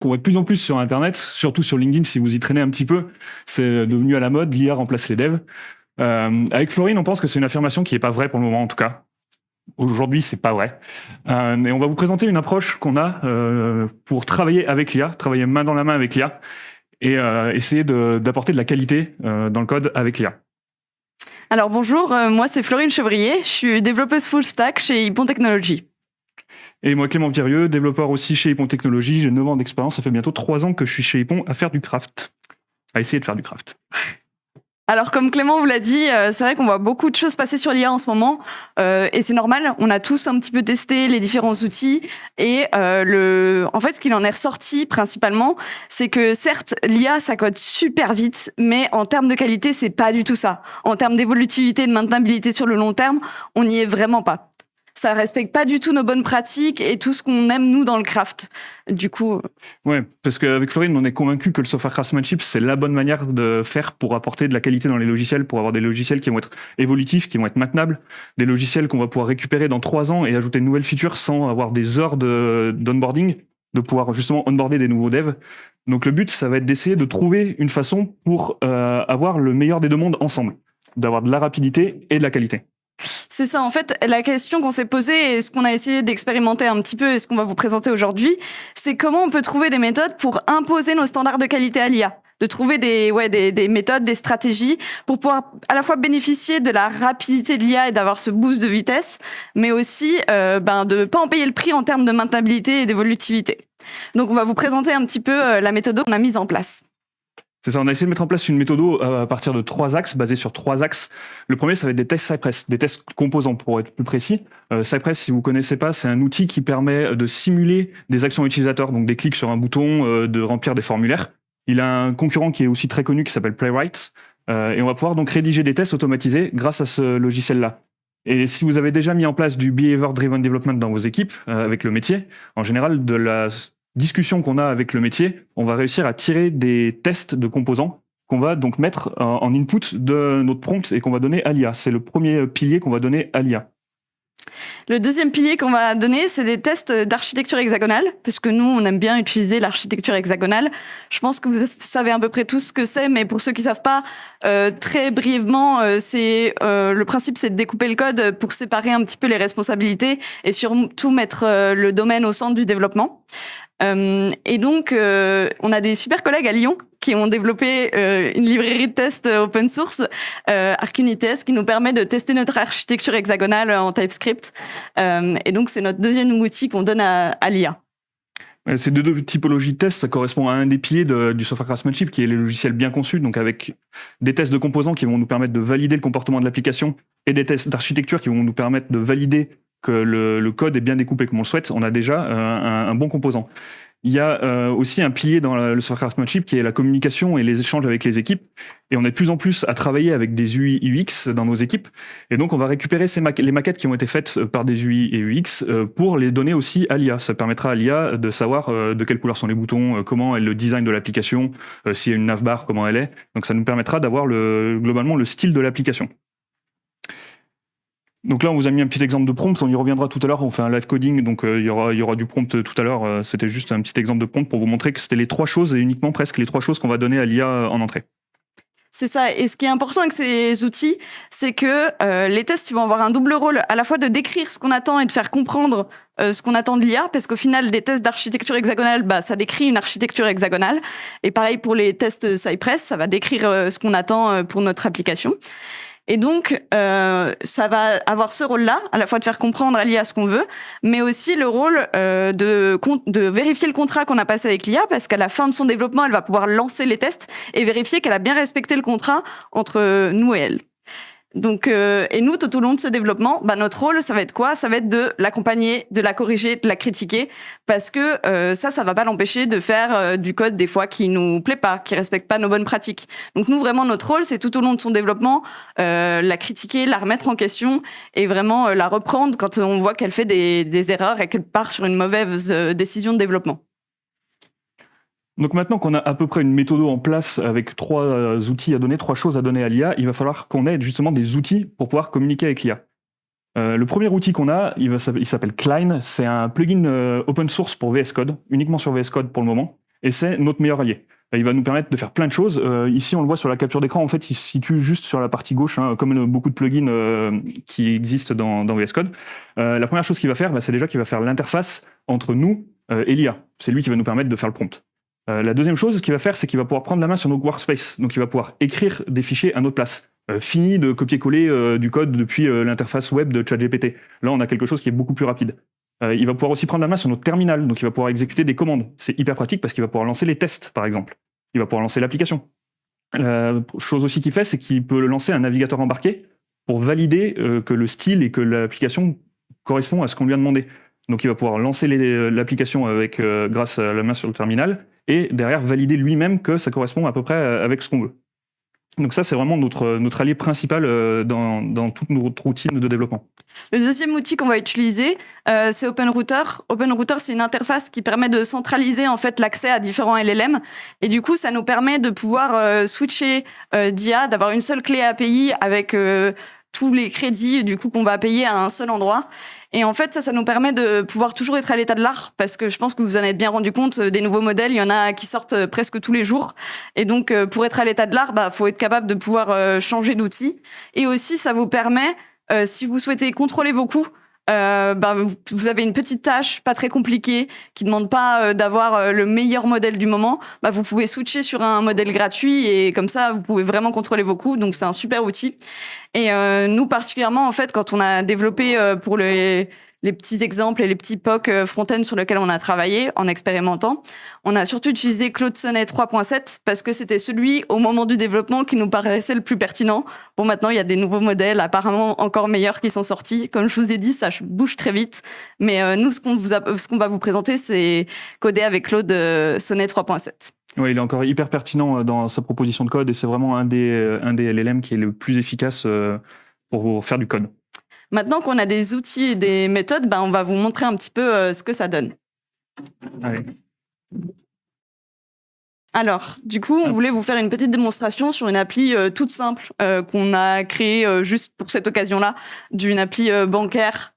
qu'on voit de plus en plus sur Internet, surtout sur LinkedIn si vous y traînez un petit peu. C'est devenu à la mode, l'IA remplace les devs. Avec Florine, on pense que c'est une affirmation qui n'est pas vraie pour le moment en tout cas. Aujourd'hui, c'est pas vrai. Et on va vous présenter une approche qu'on a pour travailler avec l'IA, travailler main dans la main avec l'IA et essayer d'apporter de la qualité dans le code avec l'IA. Alors bonjour, moi c'est Florine Chevrier, je suis développeuse full stack chez Hippon Technologies. Et moi, Clément Pierrieux, développeur aussi chez Hippon Technologies, j'ai 9 ans d'expérience, ça fait bientôt 3 ans que je suis chez Hippon à faire du craft, à essayer de faire du craft. Alors comme Clément vous l'a dit, c'est vrai qu'on voit beaucoup de choses passer sur l'IA en ce moment, et c'est normal, on a tous un petit peu testé les différents outils, et en fait ce qu'il en est ressorti principalement, c'est que certes l'IA ça code super vite, mais en termes de qualité c'est pas du tout ça. En termes d'évolutivité et de maintenabilité sur le long terme, on n'y est vraiment pas. Ça respecte pas du tout nos bonnes pratiques et tout ce qu'on aime nous dans le craft. Du coup. Ouais, parce qu'avec Florine, on est convaincu que le software craftsmanship, c'est la bonne manière de faire pour apporter de la qualité dans les logiciels, pour avoir des logiciels qui vont être évolutifs, qui vont être maintenables, des logiciels qu'on va pouvoir récupérer dans 3 ans et ajouter de nouvelles features sans avoir des heures d'onboarding, de pouvoir justement onboarder des nouveaux devs. Donc le but, ça va être d'essayer de trouver une façon pour avoir le meilleur des deux mondes ensemble, d'avoir de la rapidité et de la qualité. C'est ça, en fait, la question qu'on s'est posée et ce qu'on a essayé d'expérimenter un petit peu et ce qu'on va vous présenter aujourd'hui, c'est comment on peut trouver des méthodes pour imposer nos standards de qualité à l'IA. De trouver des méthodes, des stratégies pour pouvoir à la fois bénéficier de la rapidité de l'IA et d'avoir ce boost de vitesse, mais aussi de pas en payer le prix en termes de maintenabilité et d'évolutivité. Donc on va vous présenter un petit peu la méthode qu'on a mise en place. C'est ça, on a essayé de mettre en place une méthode à partir de 3 axes, basés sur 3 axes. Le premier, ça va être des tests Cypress, des tests composants pour être plus précis. Cypress, si vous connaissez pas, c'est un outil qui permet de simuler des actions utilisateurs, donc des clics sur un bouton, de remplir des formulaires. Il a un concurrent qui est aussi très connu qui s'appelle Playwright, et on va pouvoir donc rédiger des tests automatisés grâce à ce logiciel-là. Et si vous avez déjà mis en place du Behavior Driven Development dans vos équipes, avec le métier, en général, de la discussion qu'on a avec le métier, on va réussir à tirer des tests de composants qu'on va donc mettre en input de notre prompt et qu'on va donner à l'IA. C'est le premier pilier qu'on va donner à l'IA. Le deuxième pilier qu'on va donner, c'est des tests d'architecture hexagonale, parce que nous, on aime bien utiliser l'architecture hexagonale. Je pense que vous savez à peu près tous ce que c'est, mais pour ceux qui savent pas, très brièvement, le principe, c'est de découper le code pour séparer un petit peu les responsabilités et surtout mettre le domaine au centre du développement. Et donc, on a des super collègues à Lyon qui ont développé une librairie de tests open source, ArcUniTest, qui nous permet de tester notre architecture hexagonale en TypeScript. Et donc, c'est notre deuxième outil qu'on donne à l'IA. Ces deux typologies de tests, ça correspond à un des piliers du software craftsmanship, qui est les logiciels bien conçus, donc avec des tests de composants qui vont nous permettre de valider le comportement de l'application et des tests d'architecture qui vont nous permettre de valider que le code est bien découpé comme on le souhaite. On a déjà un bon composant. Il y a aussi un pilier dans le software craftsmanship qui est la communication et les échanges avec les équipes. Et on est de plus en plus à travailler avec des UI UX dans nos équipes. Et donc, on va récupérer les maquettes qui ont été faites par des UI et UX pour les donner aussi à l'IA. Ça permettra à l'IA de savoir de quelle couleur sont les boutons, comment est le design de l'application, s'il y a une navbar, comment elle est. Donc, ça nous permettra d'avoir globalement le style de l'application. Donc là, on vous a mis un petit exemple de prompt, on y reviendra tout à l'heure, on fait un live coding, donc il y aura du prompt tout à l'heure, c'était juste un petit exemple de prompt pour vous montrer que c'était les 3 choses, et uniquement presque les 3 choses qu'on va donner à l'IA en entrée. C'est ça, et ce qui est important avec ces outils, c'est que les tests ils vont avoir un double rôle, à la fois de décrire ce qu'on attend et de faire comprendre ce qu'on attend de l'IA, parce qu'au final, des tests d'architecture hexagonale, ça décrit une architecture hexagonale, et pareil pour les tests Cypress, ça va décrire ce qu'on attend pour notre application. Et donc, ça va avoir ce rôle-là, à la fois de faire comprendre à l'IA ce qu'on veut, mais aussi le rôle de vérifier le contrat qu'on a passé avec l'IA, parce qu'à la fin de son développement, elle va pouvoir lancer les tests et vérifier qu'elle a bien respecté le contrat entre nous et elle. Donc, et nous, tout au long de ce développement, notre rôle, ça va être quoi? Ça va être de l'accompagner, de la corriger, de la critiquer, parce que ça va pas l'empêcher de faire du code des fois qui nous plaît pas, qui respecte pas nos bonnes pratiques. Donc nous, vraiment, notre rôle, c'est tout au long de son développement, la critiquer, la remettre en question et vraiment la reprendre quand on voit qu'elle fait des erreurs et qu'elle part sur une mauvaise décision de développement. Donc maintenant qu'on a à peu près une méthode en place avec 3 outils à donner, 3 choses à donner à l'IA, il va falloir qu'on ait justement des outils pour pouvoir communiquer avec l'IA. Le premier outil qu'on a, il s'appelle Cline, c'est un plugin open source pour VS Code, uniquement sur VS Code pour le moment. et c'est notre meilleur allié. Il va nous permettre de faire plein de choses. Ici, on le voit sur la capture d'écran, en fait, il se situe juste sur la partie gauche, hein, comme beaucoup de plugins qui existent dans VS Code. La première chose qu'il va faire, c'est déjà qu'il va faire l'interface entre nous et l'IA. C'est lui qui va nous permettre de faire le prompt. La deuxième chose qu'il va faire, c'est qu'il va pouvoir prendre la main sur nos workspaces. Donc, il va pouvoir écrire des fichiers à notre place. Fini de copier-coller du code depuis l'interface web de ChatGPT. Là, on a quelque chose qui est beaucoup plus rapide. Il va pouvoir aussi prendre la main sur notre terminal, donc il va pouvoir exécuter des commandes. C'est hyper pratique parce qu'il va pouvoir lancer les tests, par exemple. Il va pouvoir lancer l'application. Chose aussi qu'il fait, c'est qu'il peut lancer un navigateur embarqué pour valider que le style et que l'application correspond à ce qu'on lui a demandé. Donc il va pouvoir lancer l'application grâce à la main sur le terminal et derrière valider lui-même que ça correspond à peu près avec ce qu'on veut. Donc ça, c'est vraiment notre allié principal dans toute notre routine de développement. Le deuxième outil qu'on va utiliser, c'est OpenRouter. OpenRouter, c'est une interface qui permet de centraliser en fait l'accès à différents LLM. Et du coup, ça nous permet de pouvoir switcher d'IA, d'avoir une seule clé API avec tous les crédits du coup qu'on va payer à un seul endroit. Et en fait, ça nous permet de pouvoir toujours être à l'état de l'art, parce que je pense que vous en êtes bien rendu compte, des nouveaux modèles, il y en a qui sortent presque tous les jours. Et donc, pour être à l'état de l'art, faut être capable de pouvoir changer d'outil. Et aussi, ça vous permet, si vous souhaitez contrôler vos coûts, vous avez une petite tâche pas très compliquée qui demande pas d'avoir le meilleur modèle du moment, vous pouvez switcher sur un modèle gratuit et comme ça vous pouvez vraiment contrôler vos coûts, donc c'est un super outil. Et nous particulièrement en fait quand on a développé pour les petits exemples et les petits POC front-end sur lesquels on a travaillé en expérimentant, on a surtout utilisé Claude Sonnet 3.7 parce que c'était celui au moment du développement qui nous paraissait le plus pertinent. Bon, maintenant il y a des nouveaux modèles apparemment encore meilleurs qui sont sortis. Comme je vous ai dit, ça bouge très vite. Mais nous, ce qu'on va vous présenter, c'est codé avec Claude Sonnet 3.7. Oui, il est encore hyper pertinent dans sa proposition de code et c'est vraiment un des LLM qui est le plus efficace pour faire du code. Maintenant qu'on a des outils et des méthodes, on va vous montrer un petit peu ce que ça donne. Allez. Alors, du coup, on voulait vous faire une petite démonstration sur une appli toute simple qu'on a créée juste pour cette occasion-là, d'une appli bancaire,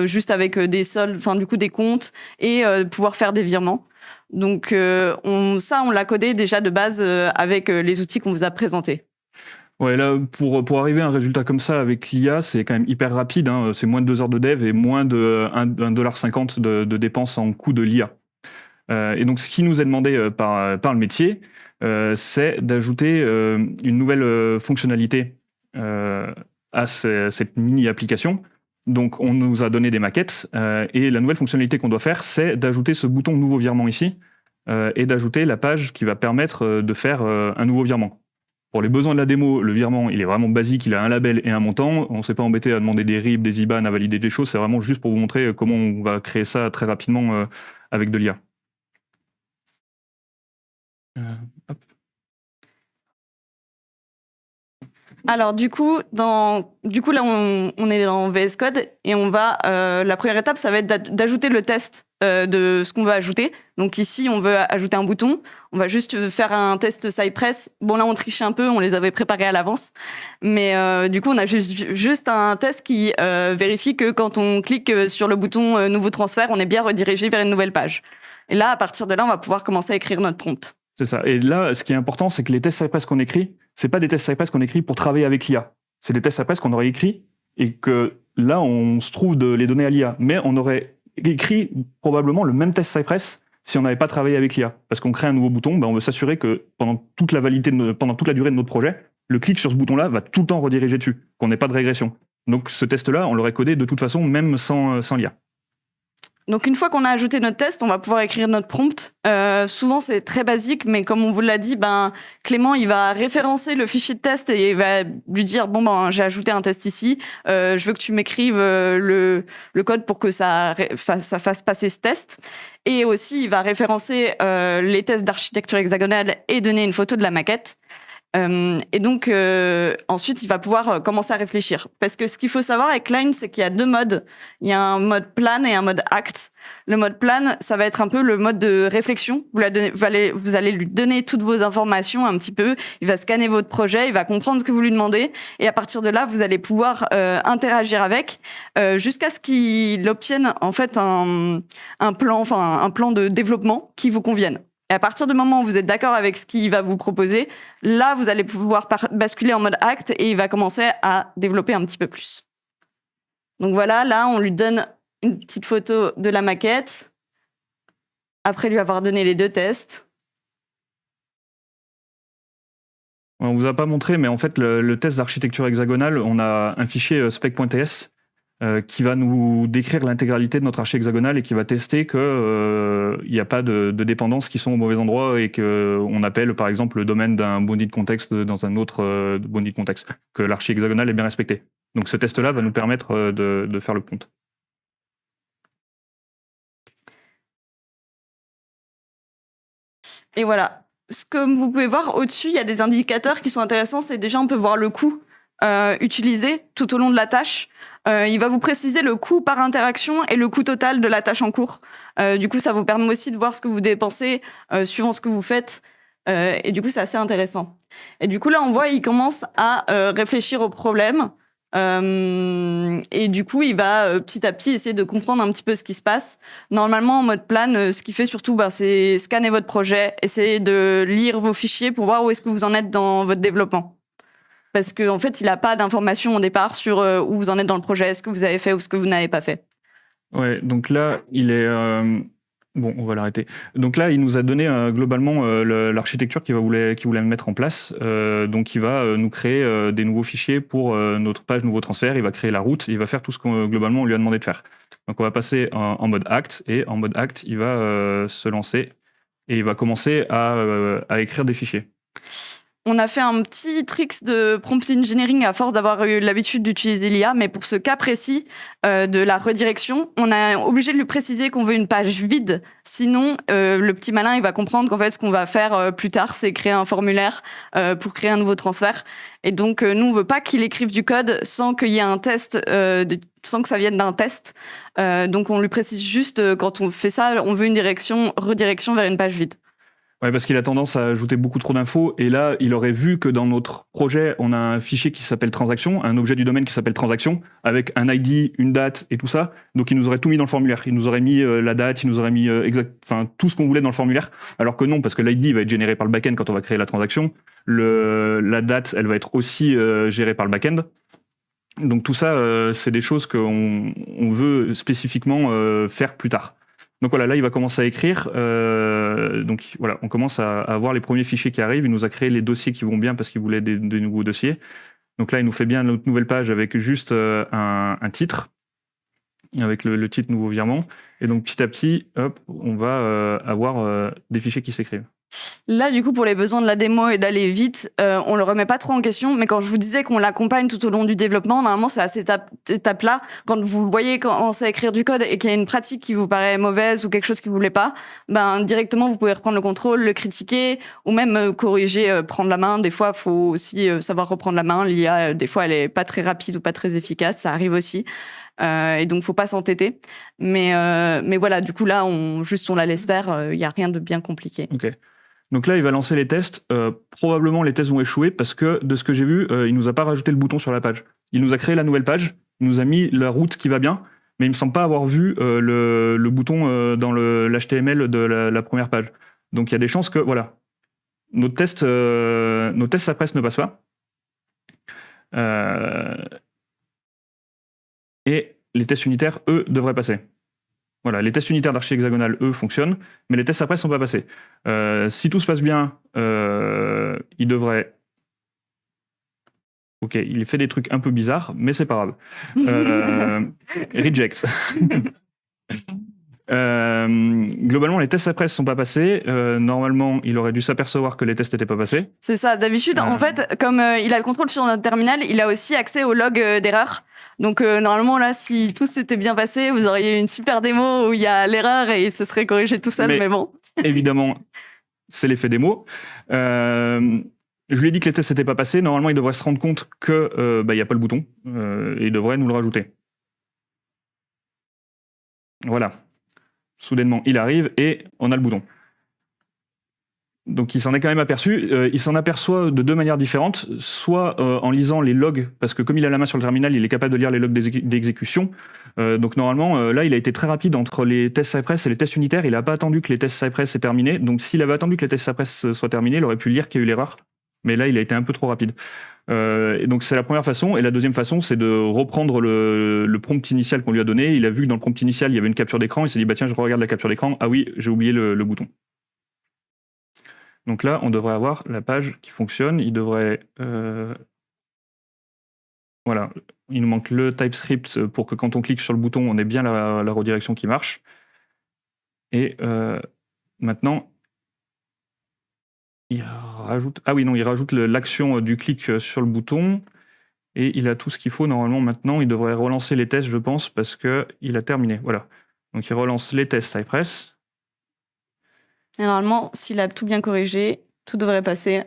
juste avec des soldes, enfin du coup des comptes et pouvoir faire des virements. Donc on l'a codé déjà de base avec les outils qu'on vous a présentés. Ouais, là, pour arriver à un résultat comme ça avec l'IA, c'est quand même hyper rapide. Hein. C'est moins de 2 heures de dev et moins de 1,50$ de dépenses en coût de l'IA. Et donc, ce qui nous est demandé par le métier, c'est d'ajouter une nouvelle fonctionnalité à cette mini-application. Donc, on nous a donné des maquettes et la nouvelle fonctionnalité qu'on doit faire, c'est d'ajouter ce bouton nouveau virement ici et d'ajouter la page qui va permettre de faire un nouveau virement. Pour les besoins de la démo, le virement, il est vraiment basique, il a un label et un montant. On ne s'est pas embêté à demander des RIB, des IBAN, à valider des choses. C'est vraiment juste pour vous montrer comment on va créer ça très rapidement avec de l'IA. Hop. Alors du coup là on est dans VS Code et on va la première étape ça va être d'ajouter le test de ce qu'on veut ajouter. Donc ici on veut ajouter un bouton, on va juste faire un test Cypress. Bon là on triche un peu, on les avait préparés à l'avance, mais du coup on a juste un test qui vérifie que quand on clique sur le bouton nouveau transfert, on est bien redirigé vers une nouvelle page. Et là à partir de là on va pouvoir commencer à écrire notre prompt. C'est ça. Et là, ce qui est important, c'est que les tests Cypress qu'on écrit, c'est pas des tests Cypress qu'on écrit pour travailler avec l'IA. C'est des tests Cypress qu'on aurait écrits et que là, on se trouve de les donner à l'IA. Mais on aurait écrit probablement le même test Cypress si on n'avait pas travaillé avec l'IA. Parce qu'on crée un nouveau bouton, on veut s'assurer que pendant toute la durée de notre projet, le clic sur ce bouton-là va tout le temps rediriger dessus, qu'on n'ait pas de régression. Donc ce test-là, on l'aurait codé de toute façon, même sans l'IA. Donc une fois qu'on a ajouté notre test, on va pouvoir écrire notre prompt. Souvent c'est très basique, mais comme on vous l'a dit, Clément il va référencer le fichier de test et il va lui dire j'ai ajouté un test ici, je veux que tu m'écrives le code pour que ça fasse passer ce test. Et aussi il va référencer les tests d'architecture hexagonale et donner une photo de la maquette. Et donc ensuite il va pouvoir commencer à réfléchir, parce que ce qu'il faut savoir avec Line, c'est qu'il y a 2 modes. Il y a un mode plan et un mode act. Le mode plan, ça va être un peu le mode de réflexion. Vous allez lui donner toutes vos informations un petit peu, il va scanner votre projet, il va comprendre ce que vous lui demandez, et à partir de là vous allez pouvoir interagir avec jusqu'à ce qu'il obtienne en fait un plan de développement qui vous convienne. Et à partir du moment où vous êtes d'accord avec ce qu'il va vous proposer, là, vous allez pouvoir basculer en mode act et il va commencer à développer un petit peu plus. Donc voilà, là, on lui donne une petite photo de la maquette, après lui avoir donné les 2 tests. On vous a pas montré, mais en fait, le test d'architecture hexagonale, on a un fichier spec.ts qui va nous décrire l'intégralité de notre archi hexagonale et qui va tester qu'il n'y a pas de dépendances qui sont au mauvais endroit et qu'on appelle, par exemple, le domaine d'un body de contexte dans un autre body de contexte, que l'archi hexagonale est bien respecté. Donc ce test-là va nous permettre de faire le prompt. Et voilà. Ce que vous pouvez voir au-dessus, il y a des indicateurs qui sont intéressants. C'est déjà, on peut voir le coût utilisé tout au long de la tâche. Il va vous préciser le coût par interaction et le coût total de la tâche en cours. Du coup, ça vous permet aussi de voir ce que vous dépensez suivant ce que vous faites. Et du coup, c'est assez intéressant. Et du coup, là, on voit, il commence à réfléchir au problème. Et du coup, il va petit à petit essayer de comprendre un petit peu ce qui se passe. Normalement, en mode plan, ce qu'il fait surtout, c'est scanner votre projet, essayer de lire vos fichiers pour voir où est-ce que vous en êtes dans votre développement. Parce qu'en fait, il n'a pas d'informations au départ sur où vous en êtes dans le projet, ce que vous avez fait ou ce que vous n'avez pas fait. Ouais, donc là, il est... Bon, on va l'arrêter. Donc là, il nous a donné globalement l'architecture qu'il voulait mettre en place. Donc il va nous créer des nouveaux fichiers pour notre page nouveau transfert. Il va créer la route. Il va faire tout ce qu'on globalement on lui a demandé de faire. Donc on va passer en mode act. Et en mode act, il va se lancer. Et il va commencer à écrire des fichiers. On a fait un petit trick de prompt engineering à force d'avoir eu l'habitude d'utiliser l'IA, mais pour ce cas précis de la redirection, on est obligé de lui préciser qu'on veut une page vide. Sinon, le petit malin, il va comprendre qu'en fait, ce qu'on va faire plus tard, c'est créer un formulaire pour créer un nouveau transfert. Et donc, nous, on veut pas qu'il écrive du code sans qu'il y ait un test, sans que ça vienne d'un test. Donc, on lui précise juste, quand on fait ça, on veut une redirection vers une page vide. Ouais, parce qu'il a tendance à ajouter beaucoup trop d'infos. Et là, il aurait vu que dans notre projet, on a un fichier qui s'appelle transaction, un objet du domaine qui s'appelle transaction, avec un ID, une date et tout ça. Donc, il nous aurait tout mis dans le formulaire. Il nous aurait mis la date, il nous aurait mis tout ce qu'on voulait dans le formulaire. Alors que non, parce que l'ID va être généré par le backend quand on va créer la transaction. La date, elle va être aussi gérée par le backend. Donc, tout ça, c'est des choses qu'on veut spécifiquement faire plus tard. Donc voilà, là, il va commencer à écrire. Donc voilà, on commence à avoir les premiers fichiers qui arrivent. Il nous a créé les dossiers qui vont bien parce qu'il voulait des nouveaux dossiers. Donc là, il nous fait bien notre nouvelle page avec juste un titre, avec le titre nouveau virement. Et donc petit à petit, hop, on va avoir des fichiers qui s'écrivent. Là, du coup, pour les besoins de la démo et d'aller vite, on le remet pas trop en question. Mais quand je vous disais qu'on l'accompagne tout au long du développement, normalement, c'est à cette étape-là, quand vous voyez commencer à écrire du code et qu'il y a une pratique qui vous paraît mauvaise ou quelque chose que vous voulez pas, directement, vous pouvez reprendre le contrôle, le critiquer ou même corriger, prendre la main. Des fois, il faut aussi savoir reprendre la main. L'IA, des fois, elle est pas très rapide ou pas très efficace. Ça arrive aussi. Et donc, faut pas s'entêter. Mais voilà, du coup, là, on la laisse faire. Il y a rien de bien compliqué. Ok. Donc là, il va lancer les tests. Probablement, les tests vont échouer parce que, de ce que j'ai vu, il nous a pas rajouté le bouton sur la page. Il nous a créé la nouvelle page, il nous a mis la route qui va bien, mais il me semble pas avoir vu le bouton dans l'HTML de la première page. Donc il y a des chances que, voilà, nos tests Sapress ne passent pas. Et les tests unitaires, eux, devraient passer. Voilà, les tests unitaires d'archi hexagonale, eux, fonctionnent, mais les tests après ne sont pas passés. Si tout se passe bien, il devrait... Ok, il fait des trucs un peu bizarres, mais c'est pas grave. Rejects. Globalement, les tests après ne sont pas passés. Normalement, il aurait dû s'apercevoir que les tests n'étaient pas passés. C'est ça. D'habitude, en fait, comme il a le contrôle sur notre terminal, il a aussi accès au log d'erreur. Donc, normalement, là, si tout s'était bien passé, vous auriez une super démo où il y a l'erreur et ce serait corrigé tout seul, mais bon. Évidemment, c'est l'effet démo. Je lui ai dit que les tests n'étaient pas passés. Normalement, il devrait se rendre compte qu'il n'y a pas le bouton. Et il devrait nous le rajouter. Voilà. Soudainement, il arrive et on a le bouton. Donc il s'en est quand même aperçu. Il s'en aperçoit de deux manières différentes, soit en lisant les logs, parce que comme il a la main sur le terminal, il est capable de lire les logs d'exécution. Donc normalement, là, il a été très rapide entre les tests Cypress et les tests unitaires. Il n'a pas attendu que les tests Cypress aient terminé. Donc s'il avait attendu que les tests Cypress soient terminés, il aurait pu lire qu'il y a eu l'erreur. Mais là, il a été un peu trop rapide. Et donc c'est la première façon. Et la deuxième façon, c'est de reprendre le prompt initial qu'on lui a donné. Il a vu que dans le prompt initial, il y avait une capture d'écran. Il s'est dit, bah tiens, je regarde la capture d'écran. Ah oui, j'ai oublié le bouton. Donc là, on devrait avoir la page qui fonctionne. Il devrait... Voilà, il nous manque le TypeScript pour que quand on clique sur le bouton, on ait bien la redirection qui marche. Et maintenant, il rajoute... Ah oui, non, il rajoute l'action du clic sur le bouton. Et il a tout ce qu'il faut. Normalement, maintenant, il devrait relancer les tests, je pense, parce qu'il a terminé. Voilà. Donc il relance les tests Cypress. Et normalement, s'il a tout bien corrigé, tout devrait passer.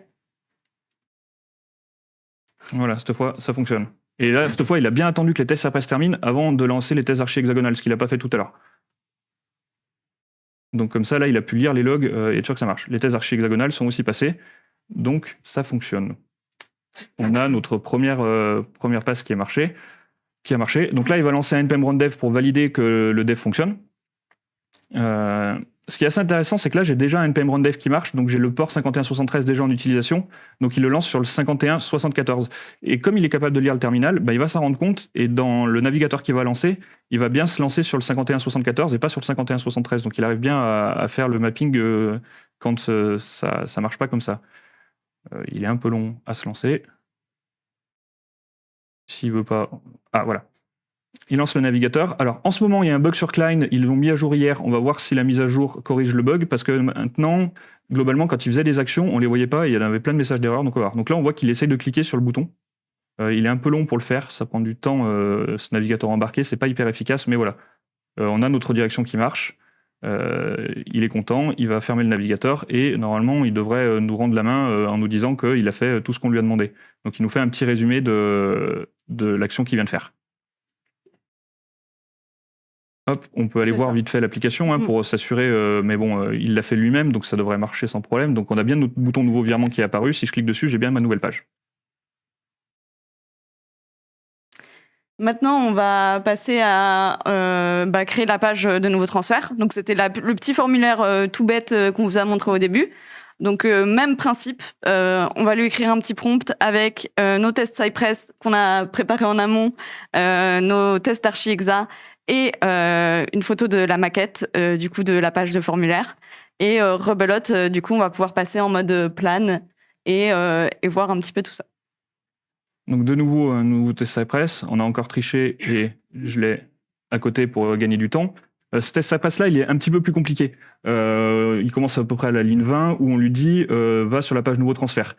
Voilà, cette fois, ça fonctionne. Et là, cette fois, il a bien attendu que les tests Cypress terminent avant de lancer les tests archi-hexagonales, ce qu'il n'a pas fait tout à l'heure. Donc comme ça, là, il a pu lire les logs et être sûr que ça marche. Les tests archi-hexagonales sont aussi passés, donc ça fonctionne. On a notre première passe qui a marché. Donc là, il va lancer un npm run dev pour valider que le dev fonctionne. Ce qui est assez intéressant, c'est que là, j'ai déjà un npm run dev qui marche, donc j'ai le port 5173 déjà en utilisation, donc il le lance sur le 5174. Et comme il est capable de lire le terminal, bah, il va s'en rendre compte, et dans le navigateur qu'il va lancer, il va bien se lancer sur le 5174 et pas sur le 5173, donc il arrive bien à faire le mapping quand ça marche pas comme ça. Il est un peu long à se lancer. S'il veut pas... Ah, voilà. Il lance le navigateur. Alors, en ce moment, il y a un bug sur Klein. Ils l'ont mis à jour hier. On va voir si la mise à jour corrige le bug, parce que maintenant, globalement, quand il faisait des actions, on les voyait pas et il y en avait plein de messages d'erreur. Donc, on va voir. Donc là, on voit qu'il essaye de cliquer sur le bouton. Il est un peu long pour le faire. Ça prend du temps, ce navigateur embarqué. C'est pas hyper efficace, mais voilà. On a notre direction qui marche. Il est content. Il va fermer le navigateur et normalement, il devrait nous rendre la main en nous disant qu'il a fait tout ce qu'on lui a demandé. Donc, il nous fait un petit résumé de l'action qu'il vient de faire. Hop, on peut aller voir vite fait l'application pour s'assurer, mais bon, il l'a fait lui-même, donc ça devrait marcher sans problème. Donc on a bien notre bouton nouveau virement qui est apparu. Si je clique dessus, j'ai bien ma nouvelle page. Maintenant, on va passer à créer la page de nouveau transfert. Donc c'était le petit formulaire tout bête qu'on vous a montré au début. Donc même principe, on va lui écrire un petit prompt avec nos tests Cypress qu'on a préparés en amont, nos tests archi-hexa, et une photo de la maquette du coup de la page de formulaire, et rebelote, du coup on va pouvoir passer en mode plan et voir un petit peu tout ça. Donc de nouveau un nouveau test Cypress, on a encore triché et je l'ai à côté pour gagner du temps. Ce test Cypress là, il est un petit peu plus compliqué. Il commence à peu près à la ligne 20 où on lui dit va sur la page nouveau transfert.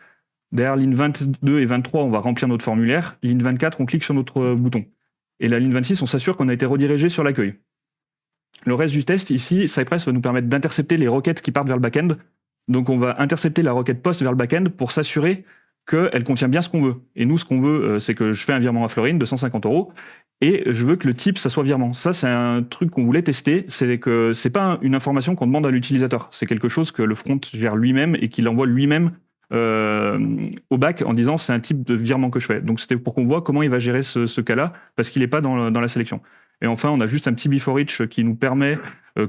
Derrière ligne 22 et 23, on va remplir notre formulaire. Ligne 24, on clique sur notre bouton. Et la ligne 26, on s'assure qu'on a été redirigé sur l'accueil. Le reste du test, ici, Cypress va nous permettre d'intercepter les requêtes qui partent vers le back-end. Donc on va intercepter la requête post vers le back-end pour s'assurer qu'elle contient bien ce qu'on veut. Et nous, ce qu'on veut, c'est que je fais un virement à Florine de 150 €, et je veux que le type, ça soit virement. Ça, c'est un truc qu'on voulait tester, c'est que c'est pas une information qu'on demande à l'utilisateur. C'est quelque chose que le front gère lui-même et qu'il envoie lui-même au back en disant c'est un type de virement que je fais. Donc c'était pour qu'on voit comment il va gérer ce cas-là, parce qu'il n'est pas dans la sélection. Et enfin, on a juste un petit before each qui nous permet,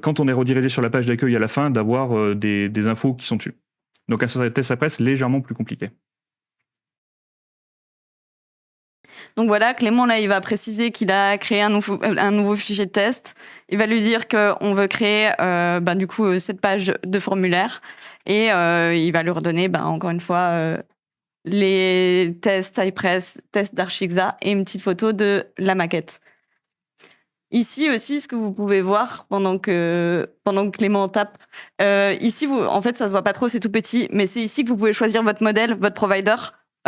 quand on est redirigé sur la page d'accueil à la fin, d'avoir des infos qui sont dessus. Donc un test Cypress légèrement plus compliqué. Donc voilà, Clément, là, il va préciser qu'il a créé un nouveau fichier de test. Il va lui dire qu'on veut créer du coup cette page de formulaire, et il va lui redonner encore une fois les tests Cypress, tests d'archi-hexa et une petite photo de la maquette. Ici aussi, ce que vous pouvez voir pendant que Clément tape, ici, en fait, ça se voit pas trop, c'est tout petit, mais c'est ici que vous pouvez choisir votre modèle, votre provider.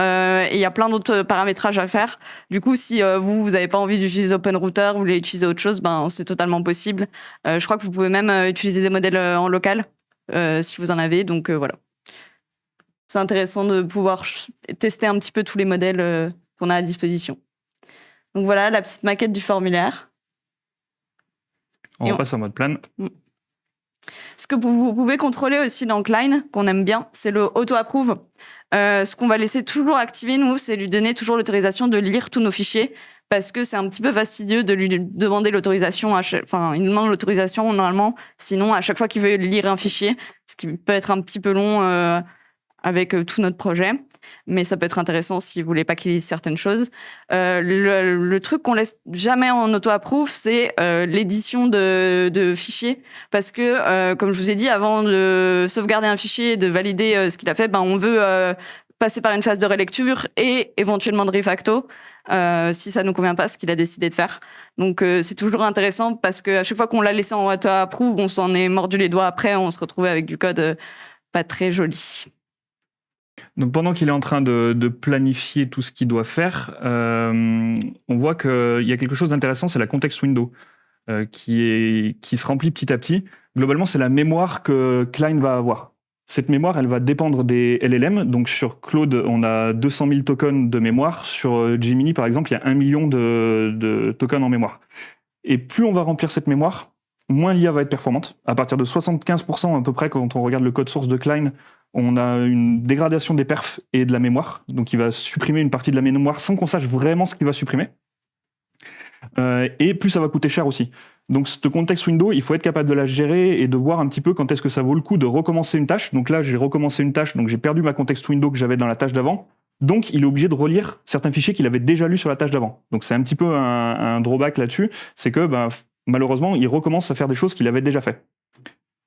Et il y a plein d'autres paramétrages à faire. Du coup, si vous n'avez pas envie d'utiliser OpenRouter, vous voulez utiliser autre chose, c'est totalement possible. Je crois que vous pouvez même utiliser des modèles en local, si vous en avez. Donc voilà. C'est intéressant de pouvoir tester un petit peu tous les modèles qu'on a à disposition. Donc voilà, la petite maquette du formulaire. On passe en mode plan. Ce que vous pouvez contrôler aussi dans Klein, qu'on aime bien, c'est le auto-approve. Ce qu'on va laisser toujours activer, nous, c'est lui donner toujours l'autorisation de lire tous nos fichiers, parce que c'est un petit peu fastidieux de lui demander l'autorisation. Enfin, il nous demande l'autorisation normalement, sinon à chaque fois qu'il veut lire un fichier, ce qui peut être un petit peu long avec tout notre projet. Mais ça peut être intéressant si vous voulez pas qu'il lise certaines choses. Le truc qu'on laisse jamais en auto-approve, c'est l'édition de fichiers. Parce que, comme je vous ai dit, avant de sauvegarder un fichier et de valider ce qu'il a fait, on veut passer par une phase de relecture et éventuellement de refacto, si ça nous convient pas, ce qu'il a décidé de faire. Donc, c'est toujours intéressant parce qu'à chaque fois qu'on l'a laissé en auto-approve, on s'en est mordu les doigts après, on se retrouvait avec du code pas très joli. Donc pendant qu'il est en train de planifier tout ce qu'il doit faire, on voit qu'il y a quelque chose d'intéressant, c'est la context window qui se remplit petit à petit. Globalement, c'est la mémoire que Klein va avoir. Cette mémoire, elle va dépendre des LLM. Donc sur Claude, on a 200 000 tokens de mémoire. Sur Gemini, par exemple, il y a 1 million de tokens en mémoire. Et plus on va remplir cette mémoire, moins l'IA va être performante. À partir de 75% à peu près, quand on regarde le code source de Klein, on a une dégradation des perfs et de la mémoire. Donc, il va supprimer une partie de la mémoire sans qu'on sache vraiment ce qu'il va supprimer. Et plus ça va coûter cher aussi. Donc, cette context window, il faut être capable de la gérer et de voir un petit peu quand est-ce que ça vaut le coup de recommencer une tâche. Donc là, j'ai recommencé une tâche, donc j'ai perdu ma context window que j'avais dans la tâche d'avant. Donc, il est obligé de relire certains fichiers qu'il avait déjà lus sur la tâche d'avant. Donc, c'est un petit peu un drawback là-dessus. C'est que, malheureusement, il recommence à faire des choses qu'il avait déjà fait.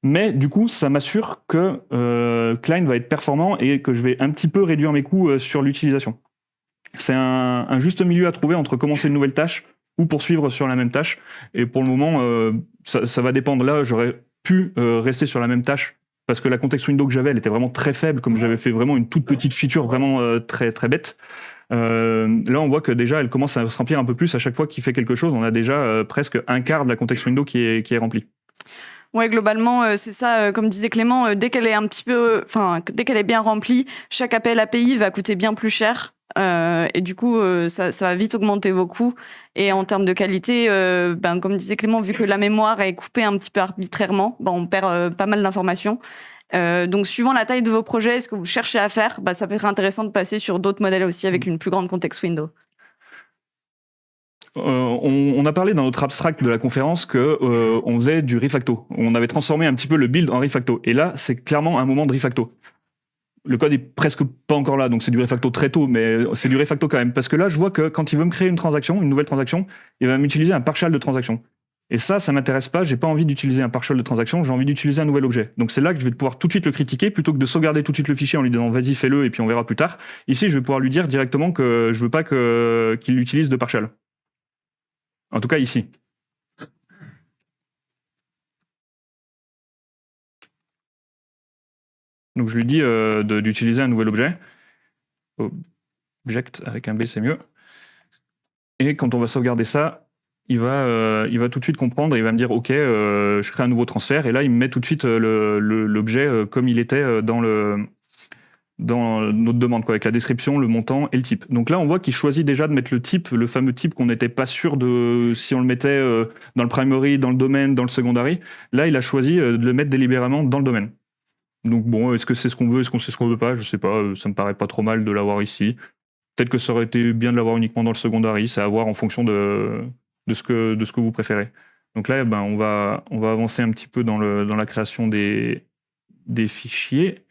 Mais du coup, ça m'assure que Klein va être performant et que je vais un petit peu réduire mes coûts sur l'utilisation. C'est un juste milieu à trouver entre commencer une nouvelle tâche ou poursuivre sur la même tâche. Et pour le moment, ça va dépendre. Là, j'aurais pu rester sur la même tâche parce que la context window que j'avais, elle était vraiment très faible, comme j'avais fait vraiment une toute petite feature vraiment très, très bête. Là, on voit que déjà, elle commence à se remplir un peu plus à chaque fois qu'il fait quelque chose. On a déjà presque un quart de la context window qui est remplie. Ouais, globalement, c'est ça. Comme disait Clément, dès qu'elle est bien remplie, chaque appel API va coûter bien plus cher. Et du coup, ça va vite augmenter vos coûts. Et en termes de qualité, comme disait Clément, vu que la mémoire est coupée un petit peu arbitrairement, on perd pas mal d'informations. Donc, suivant la taille de vos projets et ce que vous cherchez à faire, ça peut être intéressant de passer sur d'autres modèles aussi avec une plus grande context window. On a parlé dans notre abstract de la conférence qu'on faisait du refacto. On avait transformé un petit peu le build en refacto. Et là, c'est clairement un moment de refacto. Le code est presque pas encore là, donc c'est du refacto très tôt, mais c'est du refacto quand même. Parce que là, je vois que quand il veut me créer une nouvelle transaction, il va m'utiliser un partial de transaction. Et ça m'intéresse pas, j'ai pas envie d'utiliser un partial de transaction, j'ai envie d'utiliser un nouvel objet. Donc c'est là que je vais pouvoir tout de suite le critiquer, plutôt que de sauvegarder tout de suite le fichier en lui disant vas-y fais-le et puis on verra plus tard. Ici, je vais pouvoir lui dire directement que je veux pas qu'il utilise de partial. En tout cas, ici. Donc, je lui dis d'utiliser un nouvel objet. Object avec un B, c'est mieux. Et quand on va sauvegarder ça, il va tout de suite comprendre et il va me dire OK, je crée un nouveau transfert. Et là, il me met tout de suite l'objet comme il était dans notre demande, avec la description, le montant et le type. Donc là, on voit qu'il choisit déjà de mettre le type, le fameux type qu'on n'était pas sûr de si on le mettait dans le primary, dans le domaine, dans le secondary. Là, il a choisi de le mettre délibérément dans le domaine. Donc bon, est-ce que c'est ce qu'on veut, est-ce qu'on sait ce qu'on veut pas? Je sais pas, ça me paraît pas trop mal de l'avoir ici. Peut-être que ça aurait été bien de l'avoir uniquement dans le secondary, c'est à voir en fonction de ce que vous préférez. Donc là, on va avancer un petit peu dans la création des fichiers.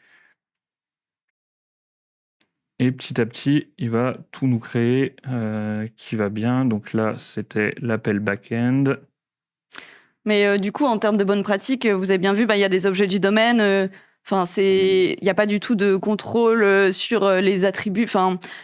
Et petit à petit, il va tout nous créer qui va bien. Donc là, c'était l'appel back-end. Mais du coup, en termes de bonnes pratiques, vous avez bien vu, il y a des objets du domaine. Il n'y a pas du tout de contrôle sur les attributs.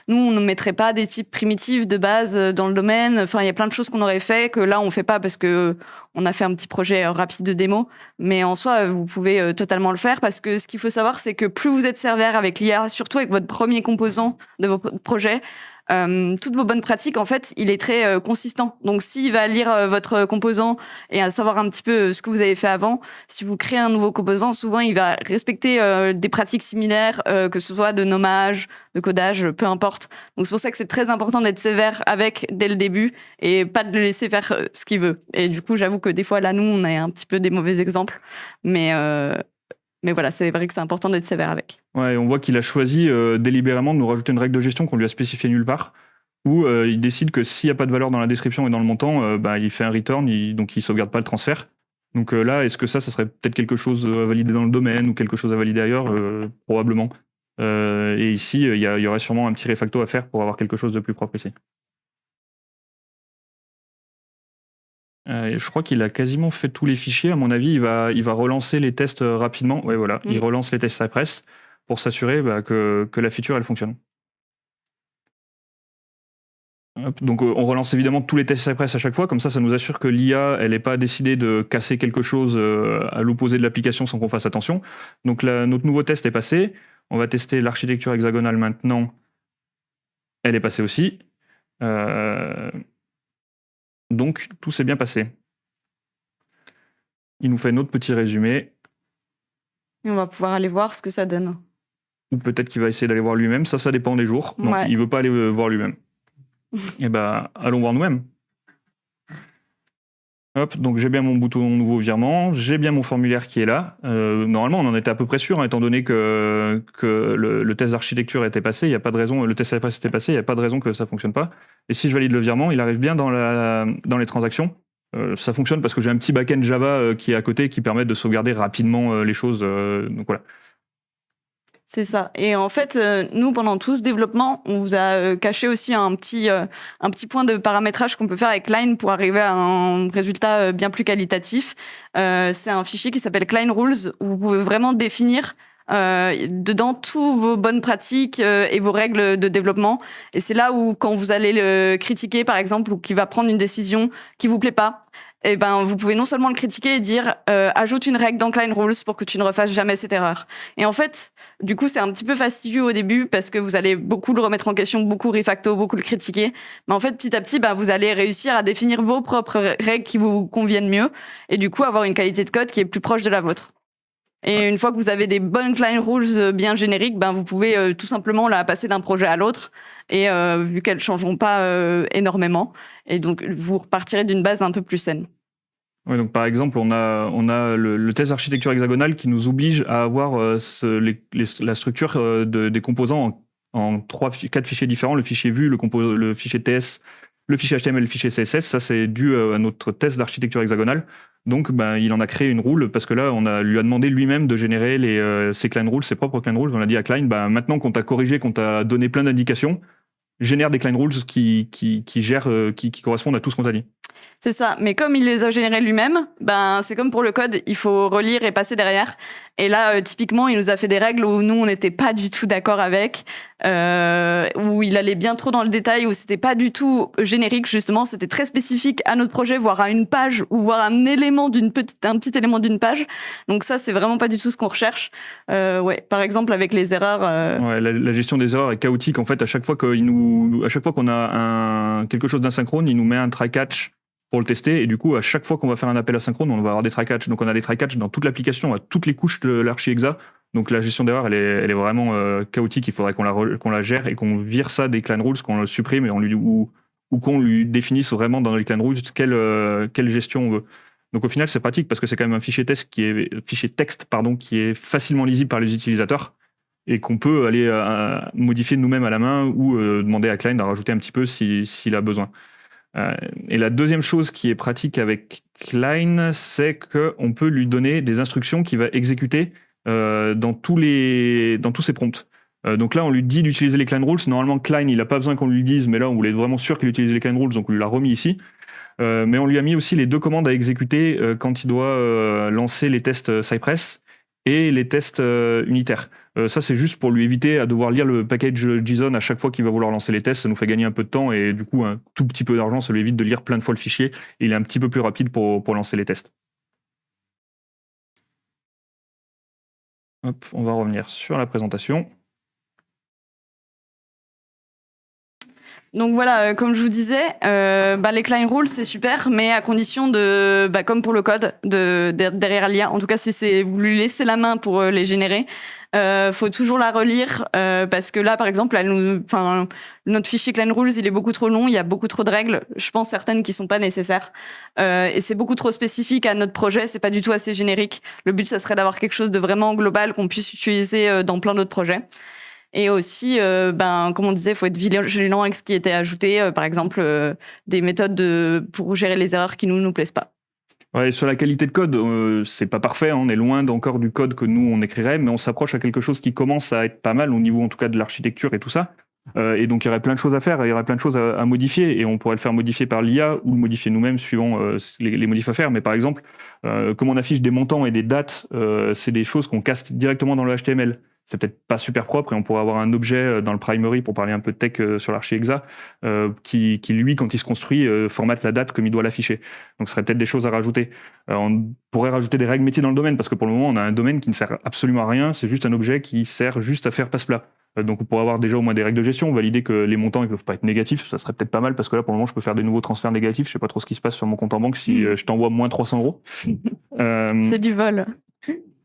Nous, on ne mettrait pas des types primitifs de base dans le domaine. Il y a plein de choses qu'on aurait fait que là, on ne fait pas parce que on a fait un petit projet rapide de démo. Mais en soi, vous pouvez totalement le faire parce que ce qu'il faut savoir, c'est que plus vous êtes sévère avec l'IA, surtout avec votre premier composant de votre projet, toutes vos bonnes pratiques, en fait, il est très consistant. Donc, s'il va lire votre composant et à savoir un petit peu ce que vous avez fait avant, si vous créez un nouveau composant, souvent, il va respecter des pratiques similaires, que ce soit de nommage, de codage, peu importe. Donc, c'est pour ça que c'est très important d'être sévère avec dès le début et pas de le laisser faire ce qu'il veut. Et du coup, j'avoue que des fois, là, nous, on est un petit peu des mauvais exemples. Mais voilà, c'est vrai que c'est important d'être sévère avec. Ouais, on voit qu'il a choisi délibérément de nous rajouter une règle de gestion qu'on lui a spécifiée nulle part, où il décide que s'il n'y a pas de valeur dans la description et dans le montant, il fait un return, donc il sauvegarde pas le transfert. Donc là, est-ce que ça serait peut-être quelque chose à valider dans le domaine ou quelque chose à valider ailleurs? Probablement. Et ici, il y aurait sûrement un petit refacto à faire pour avoir quelque chose de plus propre ici. Je crois qu'il a quasiment fait tous les fichiers. À mon avis, il va relancer les tests rapidement. Ouais, voilà, il relance les tests Cypress pour s'assurer que la feature elle fonctionne. Hop, donc on relance évidemment tous les tests Cypress à chaque fois, comme ça nous assure que l'IA elle n'est pas décidé de casser quelque chose à l'opposé de l'application sans qu'on fasse attention. Donc notre nouveau test est passé. On va tester l'architecture hexagonale maintenant. Elle est passée aussi. Donc tout s'est bien passé. Il nous fait notre petit résumé. Et on va pouvoir aller voir ce que ça donne. Ou peut-être qu'il va essayer d'aller voir lui-même. Ça dépend des jours. Donc Ouais. il veut pas aller voir lui-même. Et allons voir nous-mêmes. Hop, donc j'ai bien mon bouton nouveau virement, j'ai bien mon formulaire qui est là. Normalement, on en était à peu près sûr, étant donné que le test d'architecture était passé, il y a pas de raison, le test Cypress était passé, il n'y a pas de raison que ça fonctionne pas. Et si je valide le virement, il arrive bien dans les transactions. Ça fonctionne parce que j'ai un petit backend Java qui est à côté qui permet de sauvegarder rapidement les choses. Donc voilà. C'est ça. Et en fait, nous, pendant tout ce développement, on vous a caché aussi un petit point de paramétrage qu'on peut faire avec Line pour arriver à un résultat bien plus qualitatif. C'est un fichier qui s'appelle Klein Rules, où vous pouvez vraiment définir dedans tous vos bonnes pratiques et vos règles de développement. Et c'est là où, quand vous allez le critiquer, par exemple, ou qu'il va prendre une décision qui vous plaît pas, vous pouvez non seulement le critiquer et dire ajoute une règle dans Klein Rules pour que tu ne refasses jamais cette erreur. Et en fait, du coup, c'est un petit peu fastidieux au début parce que vous allez beaucoup le remettre en question, beaucoup refacto, beaucoup le critiquer. Mais en fait, petit à petit, vous allez réussir à définir vos propres règles qui vous conviennent mieux et du coup avoir une qualité de code qui est plus proche de la vôtre. Et une fois que vous avez des bonnes Klein Rules bien génériques, vous pouvez tout simplement la passer d'un projet à l'autre. Et vu qu'elles ne changeront pas énormément, et donc vous repartirez d'une base un peu plus saine. Ouais, donc par exemple, on a le test d'architecture hexagonale qui nous oblige à avoir la structure des composants en 4 fichiers différents, le fichier vue, le fichier TS, le fichier HTML, le fichier CSS. Ça, c'est dû à notre test d'architecture hexagonale. Donc, il en a créé une rule parce que là, lui a demandé lui-même de générer ses Klein Rules, ses propres Klein Rules. On a dit à Klein, maintenant qu'on t'a corrigé, qu'on t'a donné plein d'indications, génère des Klein Rules qui correspondent à tout ce qu'on t'a dit. C'est ça, mais comme il les a générés lui-même, c'est comme pour le code, il faut relire et passer derrière. Et là, typiquement, il nous a fait des règles où nous, on n'était pas du tout d'accord avec, où il allait bien trop dans le détail, où c'était pas du tout générique, justement, c'était très spécifique à notre projet, voire à une page, ou voire un petit élément d'une page. Donc ça, c'est vraiment pas du tout ce qu'on recherche. Par exemple, avec les erreurs... Ouais, la gestion des erreurs est chaotique. En fait, à chaque fois qu'on a quelque chose d'asynchrone, il nous met un try catch pour le tester, et du coup, à chaque fois qu'on va faire un appel asynchrone, on va avoir des try catch. Donc on a des try catch dans toute l'application, à toutes les couches de l'archi-hexa. Donc la gestion d'erreur, elle est vraiment chaotique. Il faudrait qu'on la gère et qu'on vire ça des Klein Rules, qu'on le supprime ou qu'on lui définisse vraiment dans les Klein Rules quelle gestion on veut. Donc au final, c'est pratique parce que c'est quand même un fichier texte qui est facilement lisible par les utilisateurs et qu'on peut aller modifier nous-mêmes à la main ou demander à Klein d'en rajouter un petit peu s'il a besoin. Et la deuxième chose qui est pratique avec Klein, c'est qu'on peut lui donner des instructions qu'il va exécuter dans tous ses prompts. Donc là, on lui dit d'utiliser les Klein Rules. Normalement, Klein, il n'a pas besoin qu'on lui dise, mais là, on voulait vraiment sûr qu'il utilise les Klein Rules, donc on lui l'a remis ici. Mais on lui a mis aussi les 2 commandes à exécuter quand il doit lancer les tests Cypress et les tests unitaires. Ça, c'est juste pour lui éviter à devoir lire le package JSON à chaque fois qu'il va vouloir lancer les tests. Ça nous fait gagner un peu de temps et du coup, un tout petit peu d'argent, ça lui évite de lire plein de fois le fichier. Et il est un petit peu plus rapide pour lancer les tests. Hop, on va revenir sur la présentation. Donc voilà, comme je vous disais, les Klein Rules, c'est super, mais à condition de, comme pour le code, derrière l'IA, en tout cas si vous lui laissez la main pour les générer, faut toujours la relire, parce que là, par exemple, notre fichier Klein Rules, il est beaucoup trop long, il y a beaucoup trop de règles, je pense certaines qui sont pas nécessaires, et c'est beaucoup trop spécifique à notre projet, c'est pas du tout assez générique. Le but, ça serait d'avoir quelque chose de vraiment global qu'on puisse utiliser dans plein d'autres projets. Et aussi, comme on disait, il faut être vigilant avec ce qui était ajouté. Par exemple, des méthodes pour gérer les erreurs qui nous plaisent pas. Ouais, sur la qualité de code, c'est pas parfait. On est loin encore du code que nous, on écrirait, mais on s'approche à quelque chose qui commence à être pas mal au niveau, en tout cas, de l'architecture et tout ça. Et donc, il y aurait plein de choses à faire, il y aurait plein de choses à modifier, et on pourrait le faire modifier par l'IA ou le modifier nous-mêmes suivant les modifs à faire. Mais par exemple, comme on affiche des montants et des dates, c'est des choses qu'on caste directement dans le HTML. C'est peut-être pas super propre, et on pourrait avoir un objet dans le primary, pour parler un peu de tech sur l'archi-hexa, qui lui, quand il se construit, formate la date comme il doit l'afficher. Donc, ce serait peut-être des choses à rajouter. On pourrait rajouter des règles métiers dans le domaine, parce que pour le moment, on a un domaine qui ne sert absolument à rien, c'est juste un objet qui sert juste à faire passe-plat. Donc on pourrait avoir déjà au moins des règles de gestion, valider que les montants ne peuvent pas être négatifs, ça serait peut-être pas mal, parce que là pour le moment je peux faire des nouveaux transferts négatifs, je sais pas trop ce qui se passe sur mon compte en banque si je t'envoie moins 300 euros. C'est du vol.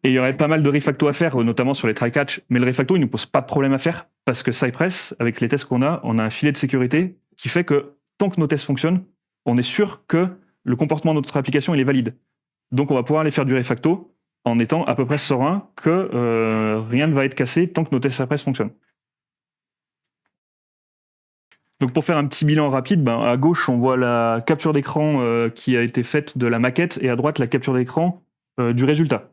Et il y aurait pas mal de refacto à faire, notamment sur les try-catch, mais le refacto il ne nous pose pas de problème à faire, parce que Cypress, avec les tests qu'on a, on a un filet de sécurité qui fait que tant que nos tests fonctionnent, on est sûr que le comportement de notre application il est valide. Donc on va pouvoir aller faire du refacto en étant à peu près serein que rien ne va être cassé tant que nos tests Cypress fonctionnent. Donc pour faire un petit bilan rapide, à gauche on voit la capture d'écran qui a été faite de la maquette, et à droite la capture d'écran du résultat.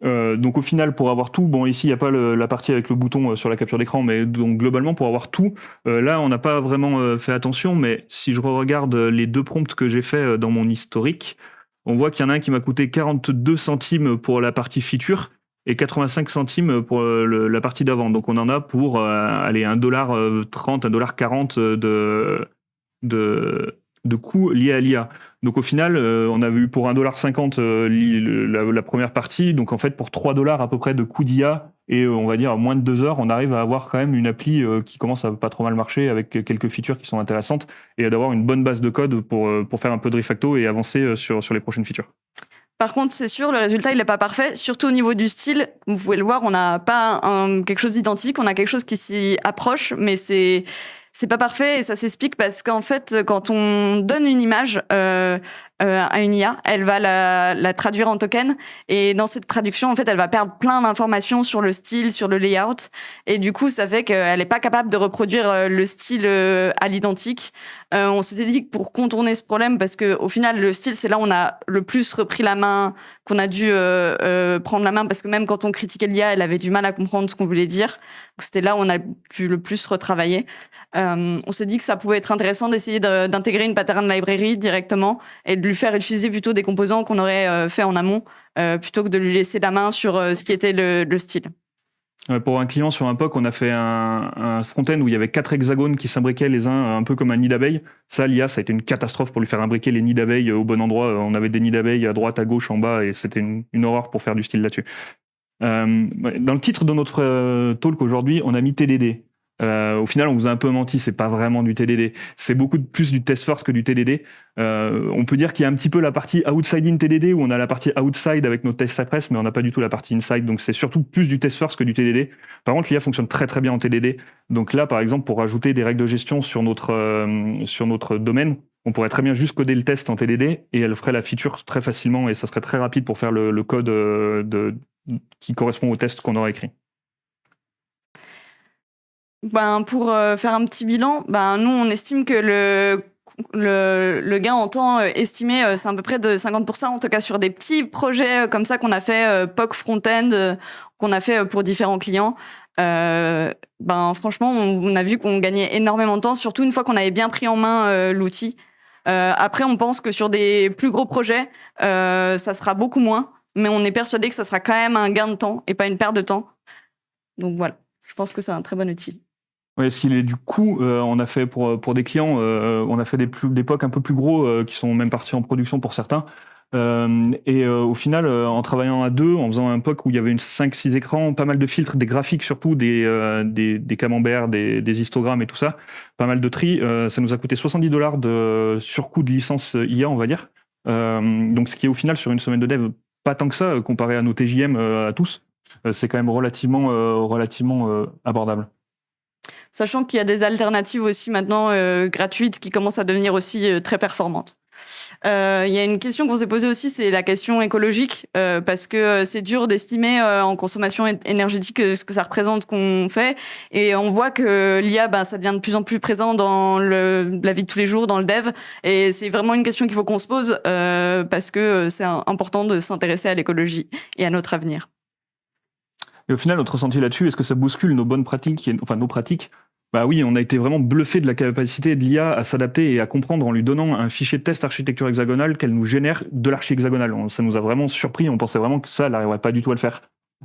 Donc au final, pour avoir tout, ici il n'y a pas la partie avec le bouton sur la capture d'écran, mais donc globalement pour avoir tout, là on n'a pas vraiment fait attention, mais si je regarde les 2 prompts que j'ai fait dans mon historique, on voit qu'il y en a un qui m'a coûté 42 centimes pour la partie feature et 85 centimes pour la partie d'avant. Donc on en a pour aller $1,30, $1,40 de coûts liés à l'IA. Donc au final, on avait eu pour $1,50 la première partie, donc en fait pour $3 à peu près de coût d'IA, et on va dire en moins de 2 heures, on arrive à avoir quand même une appli qui commence à pas trop mal marcher, avec quelques features qui sont intéressantes, et d'avoir une bonne base de code pour faire un peu de refacto et avancer sur les prochaines features. Par contre, c'est sûr, le résultat, il n'est pas parfait, surtout au niveau du style. Vous pouvez le voir, on n'a pas quelque chose d'identique, on a quelque chose qui s'y approche, mais c'est pas parfait, et ça s'explique parce qu'en fait, quand on donne une image à une IA, elle va la traduire en token, et dans cette traduction, en fait, elle va perdre plein d'informations sur le style, sur le layout, et du coup, ça fait qu'elle n'est pas capable de reproduire le style à l'identique. On s'était dit que pour contourner ce problème, parce qu'au final, le style, c'est là où on a le plus repris la main, qu'on a dû prendre la main, parce que même quand on critiquait l'IA, elle avait du mal à comprendre ce qu'on voulait dire. Donc c'était là où on a dû le plus retravailler. On s'est dit que ça pouvait être intéressant d'essayer d'intégrer une pattern library directement, et de lui faire utiliser plutôt des composants qu'on aurait fait en amont, plutôt que de lui laisser la main sur ce qui était le style. Pour un client sur un POC, on a fait un front-end où il y avait 4 hexagones qui s'imbriquaient les uns un peu comme un nid d'abeille. Ça, l'IA, ça a été une catastrophe pour lui faire imbriquer les nids d'abeilles au bon endroit. On avait des nids d'abeilles à droite, à gauche, en bas, et c'était une horreur pour faire du style là-dessus. Dans le titre de notre talk aujourd'hui, on a mis TDD. Au final, on vous a un peu menti, c'est pas vraiment du TDD. C'est beaucoup plus du test first que du TDD. On peut dire qu'il y a un petit peu la partie outside in TDD, où on a la partie outside avec nos tests Cypress, mais on n'a pas du tout la partie inside. Donc c'est surtout plus du test first que du TDD. Par contre, l'IA fonctionne très très bien en TDD. Donc là, par exemple, pour ajouter des règles de gestion sur notre domaine, on pourrait très bien juste coder le test en TDD, et elle ferait la feature très facilement, et ça serait très rapide pour faire le code qui correspond au test qu'on aura écrit. Pour faire un petit bilan, nous, on estime que le gain en temps estimé, c'est à peu près de 50%, en tout cas sur des petits projets comme ça qu'on a fait, POC front-end, qu'on a fait pour différents clients. Franchement, on a vu qu'on gagnait énormément de temps, surtout une fois qu'on avait bien pris en main l'outil. Après, on pense que sur des plus gros projets, ça sera beaucoup moins, mais on est persuadé que ça sera quand même un gain de temps et pas une perte de temps. Donc voilà, je pense que c'est un très bon outil. Oui, ce qu'il est du coup, on a fait pour des clients, on a fait des POC un peu plus gros qui sont même partis en production pour certains. Au final, en travaillant à deux, en faisant un POC où il y avait 5-6 écrans, pas mal de filtres, des graphiques surtout, des camemberts, des histogrammes et tout ça, pas mal de tri, ça nous a coûté $70 de surcoût de licence IA, on va dire. Donc ce qui est au final sur une semaine de dev, pas tant que ça comparé à nos TJM à tous. C'est quand même relativement abordable. Sachant qu'il y a des alternatives aussi maintenant gratuites qui commencent à devenir aussi très performantes. Il y a une question qu'on s'est posée aussi, c'est la question écologique, parce que c'est dur d'estimer en consommation énergétique ce que ça représente qu'on fait. Et on voit que l'IA, ça devient de plus en plus présent dans la vie de tous les jours, dans le dev. Et c'est vraiment une question qu'il faut qu'on se pose, parce que c'est important de s'intéresser à l'écologie et à notre avenir. Et au final, notre ressenti là-dessus, est-ce que ça bouscule nos bonnes pratiques, enfin nos pratiques? Bah oui, on a été vraiment bluffé de la capacité de l'IA à s'adapter et à comprendre en lui donnant un fichier de test architecture hexagonale qu'elle nous génère de l'archi hexagonale. Ça nous a vraiment surpris, on pensait vraiment que ça, elle n'arriverait pas du tout à le faire.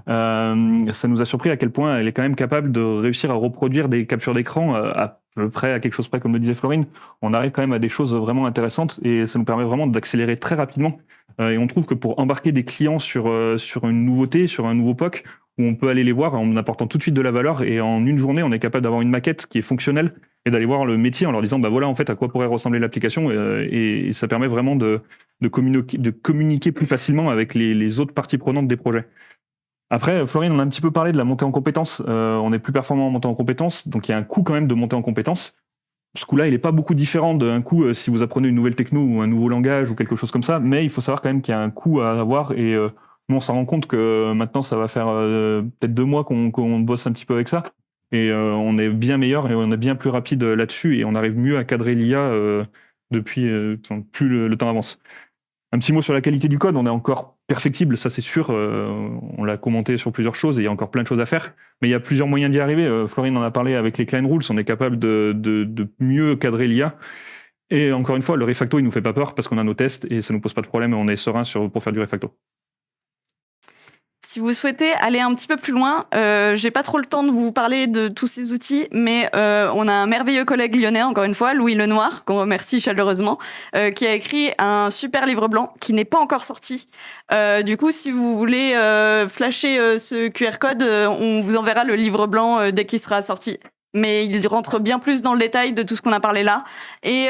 Ça nous a surpris à quel point elle est quand même capable de réussir à reproduire des captures d'écran à peu près à quelque chose près, comme le disait Florine. On arrive quand même à des choses vraiment intéressantes et ça nous permet vraiment d'accélérer très rapidement. Et on trouve que pour embarquer des clients sur une nouveauté, sur un nouveau POC, où on peut aller les voir en apportant tout de suite de la valeur et en une journée, on est capable d'avoir une maquette qui est fonctionnelle et d'aller voir le métier en leur disant, voilà en fait à quoi pourrait ressembler l'application et ça permet vraiment de communiquer plus facilement avec les autres parties prenantes des projets. Après, Florine, on a un petit peu parlé de la montée en compétences. On est plus performant en montée en compétences, donc il y a un coût quand même de monter en compétences. Ce coût-là, il n'est pas beaucoup différent d'un coût si vous apprenez une nouvelle techno ou un nouveau langage ou quelque chose comme ça, mais il faut savoir quand même qu'il y a un coût à avoir et nous, on s'en rend compte que maintenant, ça va faire peut-être 2 mois qu'on bosse un petit peu avec ça et on est bien meilleur et on est bien plus rapide là-dessus et on arrive mieux à cadrer l'IA depuis plus le temps avance. Un petit mot sur la qualité du code, on est encore perfectible, ça c'est sûr, on l'a commenté sur plusieurs choses et il y a encore plein de choses à faire, mais il y a plusieurs moyens d'y arriver. Florine en a parlé avec les Klein Rules, on est capable de mieux cadrer l'IA. Et encore une fois, le refacto, il nous fait pas peur parce qu'on a nos tests et ça nous pose pas de problème et on est serein pour faire du refacto. Si vous souhaitez aller un petit peu plus loin, j'ai pas trop le temps de vous parler de tous ces outils, mais on a un merveilleux collègue lyonnais, encore une fois, Louis Lenoir, qu'on remercie chaleureusement, qui a écrit un super livre blanc qui n'est pas encore sorti. Du coup, si vous voulez flasher ce QR code, on vous enverra le livre blanc dès qu'il sera sorti. Mais il rentre bien plus dans le détail de tout ce qu'on a parlé là. Et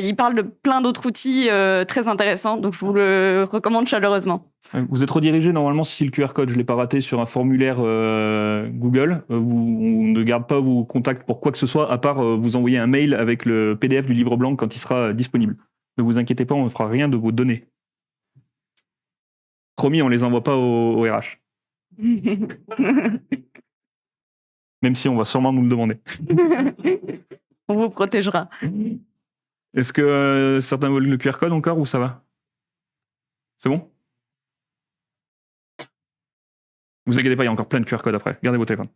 il parle de plein d'autres outils très intéressants, donc je vous le recommande chaleureusement. Vous êtes redirigé normalement si le QR code, je ne l'ai pas raté, sur un formulaire Google. On ne garde pas vos contacts pour quoi que ce soit, à part vous envoyer un mail avec le PDF du livre blanc quand il sera disponible. Ne vous inquiétez pas, on ne fera rien de vos données. Promis, on ne les envoie pas au RH. Même si on va sûrement nous le demander. On vous protégera. Est-ce que certains veulent le QR code encore ou ça va? C'est bon? Vous inquiétez pas, il y a encore plein de QR codes après. Gardez vos téléphones.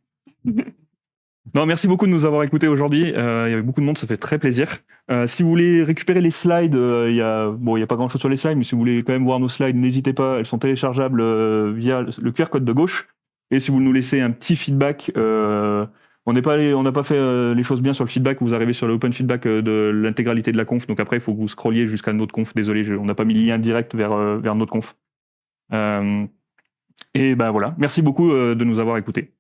Non, merci beaucoup de nous avoir écoutés aujourd'hui. Il y avait beaucoup de monde, ça fait très plaisir. Si vous voulez récupérer les slides, il y a pas grand-chose sur les slides, mais si vous voulez quand même voir nos slides, n'hésitez pas. Elles sont téléchargeables via le QR code de gauche. Et si vous nous laissez un petit feedback, on n'a pas fait les choses bien sur le feedback. Vous arrivez sur le open feedback de l'intégralité de la conf. Donc après, il faut que vous scrolliez jusqu'à notre conf. Désolé, on n'a pas mis le lien direct vers notre conf. Et ben voilà, merci beaucoup de nous avoir écoutés.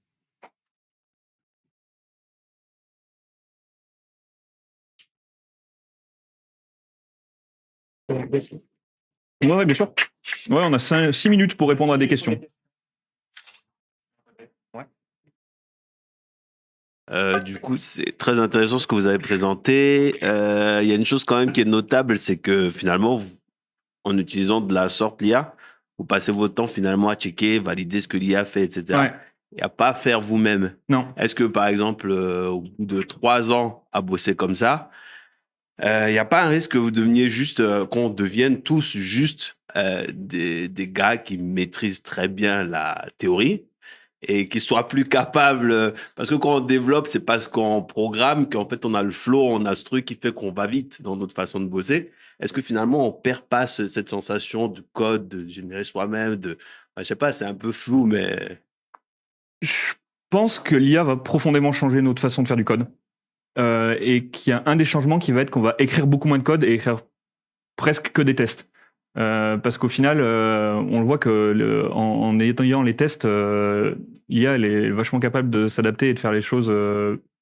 Ouais, bien sûr. Ouais, on a 6 minutes pour répondre à des questions. Du coup, c'est très intéressant ce que vous avez présenté. Il y a une chose quand même qui est notable, c'est que finalement, en utilisant de la sorte l'IA, vous passez votre temps finalement à checker, valider ce que l'IA fait, etc. Ouais. Et à pas faire vous-même. Non. Est-ce que, par exemple, au bout de 3 ans à bosser comme ça, il n'y a pas un risque que vous deveniez juste, qu'on devienne tous juste des gars qui maîtrisent très bien la théorie et qui soient plus capables, parce que quand on développe, c'est parce qu'on programme qu'en fait on a le flow, on a ce truc qui fait qu'on va vite dans notre façon de bosser. Est-ce que finalement on perd pas cette sensation du code, de générer soi-même, je sais pas, c'est un peu flou, mais... Je pense que l'IA va profondément changer notre façon de faire du code. Et qu'il y a un des changements qui va être qu'on va écrire beaucoup moins de code et écrire presque que des tests. Parce qu'au final, on le voit que en ayant les tests, l'IA elle est vachement capable de s'adapter et de faire les choses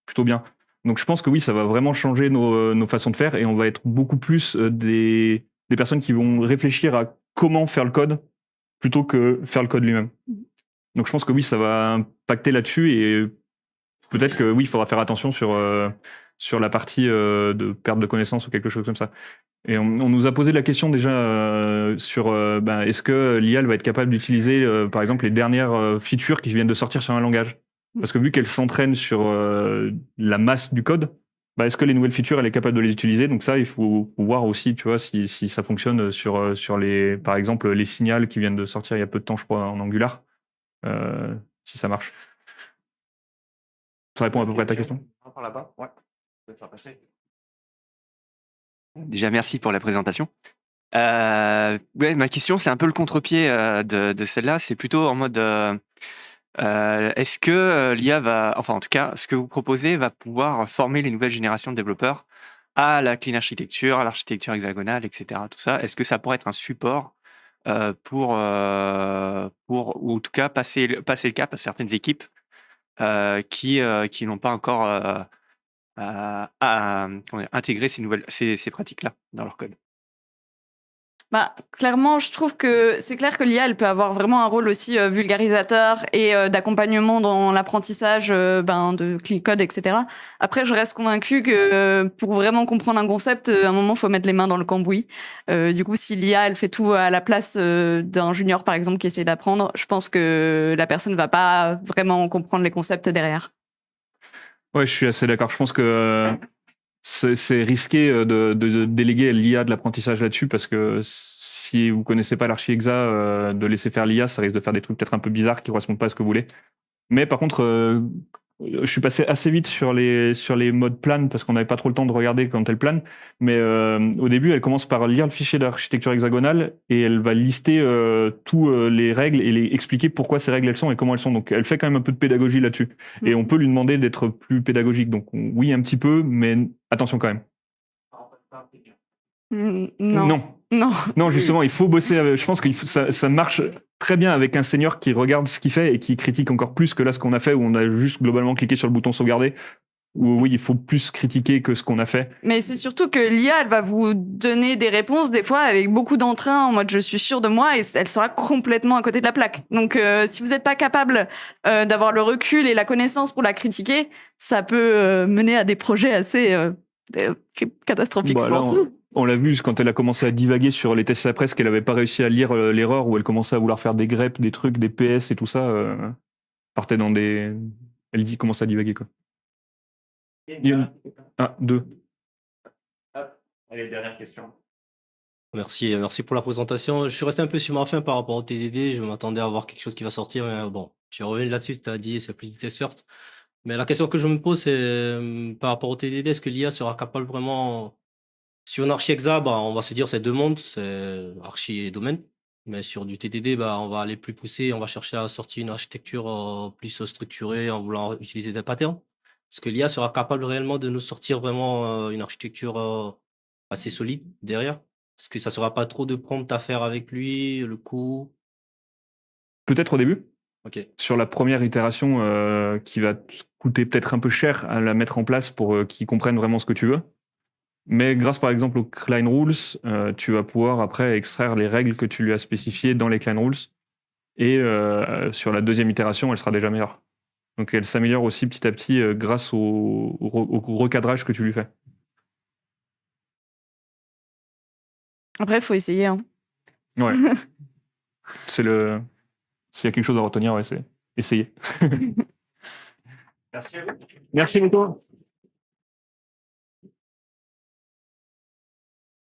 plutôt bien. Donc je pense que oui, ça va vraiment changer nos façons de faire et on va être beaucoup plus des personnes qui vont réfléchir à comment faire le code plutôt que faire le code lui-même. Donc je pense que oui, ça va impacter là-dessus et peut-être que oui, il faudra faire attention sur la partie de perte de connaissances ou quelque chose comme ça. Et on nous a posé la question déjà sur est-ce que l'IA elle va être capable d'utiliser par exemple les dernières features qui viennent de sortir sur un langage. Parce que vu qu'elle s'entraîne sur la masse du code, est-ce que les nouvelles features elle est capable de les utiliser. Donc ça il faut voir aussi, tu vois, si ça fonctionne sur les, par exemple les signals qui viennent de sortir il y a peu de temps je crois en Angular, si ça marche. Ça répond à peu près à ta question. Par là-bas, ouais. Je vais te faire passer. Déjà, merci pour la présentation. Ouais, ma question, c'est un peu le contre-pied de celle-là. C'est plutôt en mode, est-ce que l'IA va, enfin en tout cas, ce que vous proposez va pouvoir former les nouvelles générations de développeurs à la clean architecture, à l'architecture hexagonale, etc. Tout ça. Est-ce que ça pourrait être un support pour, ou en tout cas passer le cap à certaines équipes qui n'ont pas encore comment dire, intégré ces pratiques-là dans leur code? Clairement, je trouve que c'est clair que l'IA, elle peut avoir vraiment un rôle aussi vulgarisateur et d'accompagnement dans l'apprentissage de clean code, etc. Après, je reste convaincue que pour vraiment comprendre un concept, à un moment, il faut mettre les mains dans le cambouis. Du coup, si l'IA, elle fait tout à la place d'un junior, par exemple, qui essaie d'apprendre, je pense que la personne ne va pas vraiment comprendre les concepts derrière. Ouais, je suis assez d'accord. Je pense que c'est risqué de déléguer l'IA de l'apprentissage là-dessus parce que si vous connaissez pas l'archi-hexa, de laisser faire l'IA, ça risque de faire des trucs peut-être un peu bizarres qui correspondent pas à ce que vous voulez. Mais par contre, je suis passé assez vite sur les modes plan parce qu'on n'avait pas trop le temps de regarder quand elle plane. Mais au début, elle commence par lire le fichier d'architecture hexagonale et elle va lister tous les règles et expliquer pourquoi ces règles elles sont et comment elles sont. Donc elle fait quand même un peu de pédagogie là-dessus. Et on peut lui demander d'être plus pédagogique. Donc oui, un petit peu, mais attention quand même. Non. Non, justement, il faut bosser. Je pense que ça marche très bien avec un senior qui regarde ce qu'il fait et qui critique encore plus que là ce qu'on a fait où on a juste globalement cliqué sur le bouton sauvegarder. Où oui, il faut plus critiquer que ce qu'on a fait. Mais c'est surtout que l'IA, elle va vous donner des réponses des fois avec beaucoup d'entrain en mode je suis sûr de moi et elle sera complètement à côté de la plaque. Donc si vous n'êtes pas capable d'avoir le recul et la connaissance pour la critiquer, ça peut mener à des projets assez catastrophiques. Là, on l'a vu quand elle a commencé à divaguer sur les tests après, qu'elle n'avait pas réussi à lire l'erreur, où elle commençait à vouloir faire des greps, des trucs, des PS et tout ça. Partait dans des. Elle commençait à divaguer quoi. Ah, 2. Allez, dernière question. Merci pour la présentation. Je suis resté un peu sur ma faim par rapport au TDD. Je m'attendais à voir quelque chose qui va sortir, mais bon, je reviens là-dessus. Tu as dit c'est plus du test first. Mais la question que je me pose, c'est par rapport au TDD, est-ce que l'IA sera capable vraiment. Sur une archi-hexa, on va se dire c'est deux mondes, c'est archi et domaine. Mais sur du TDD, on va aller plus poussé, on va chercher à sortir une architecture plus structurée en voulant utiliser des patterns. Est-ce que l'IA sera capable réellement de nous sortir vraiment une architecture assez solide derrière? Est-ce que ça ne sera pas trop de prompt à faire avec lui, le coût? Peut-être au début. Ok. Sur la première itération qui va te coûter peut-être un peu cher à la mettre en place pour qu'ils comprennent vraiment ce que tu veux. Mais grâce par exemple aux Klein Rules, tu vas pouvoir après extraire les règles que tu lui as spécifiées dans les Klein Rules. Et sur la deuxième itération, elle sera déjà meilleure. Donc elle s'améliore aussi petit à petit grâce au recadrage que tu lui fais. Après, il faut essayer. Hein. Ouais. S'il y a quelque chose à retenir, ouais, c'est essayer. Merci à vous. Merci beaucoup.